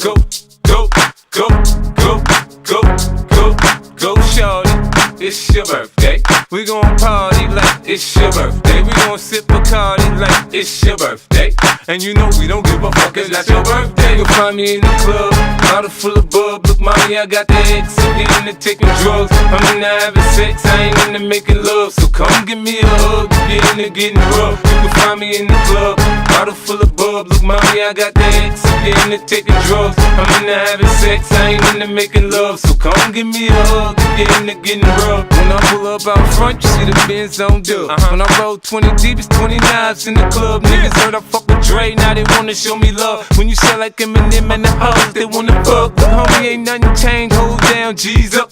Go, go, go, go, go, go, go, shorty. It's your birthday. We gon' party like it's your birthday. We gon' sip Bacardi like it's your birthday. And you know we don't give a fuck, it's not your birthday. You'll find me in the club, bottle full of bub. Look, mommy, I got the X. I'm getting into taking drugs. I'm into having sex, I ain't into making love. So come give me a hug, get into getting rough. You can find me in the club, bottle full of bub. Look, mommy, I got the X. I'm getting into taking drugs. I'm into having sex, I ain't into making love. So come give me a hug, get into getting rough. When I pull up out front, you see the Benz on dub. When I roll 20 deep, it's 20 knives in the club. Niggas heard I fuck with Dre, now they wanna show me love. When you sell like Eminem and the hoes, they wanna fuck. But homie, ain't nothing changed, hold down, G's up.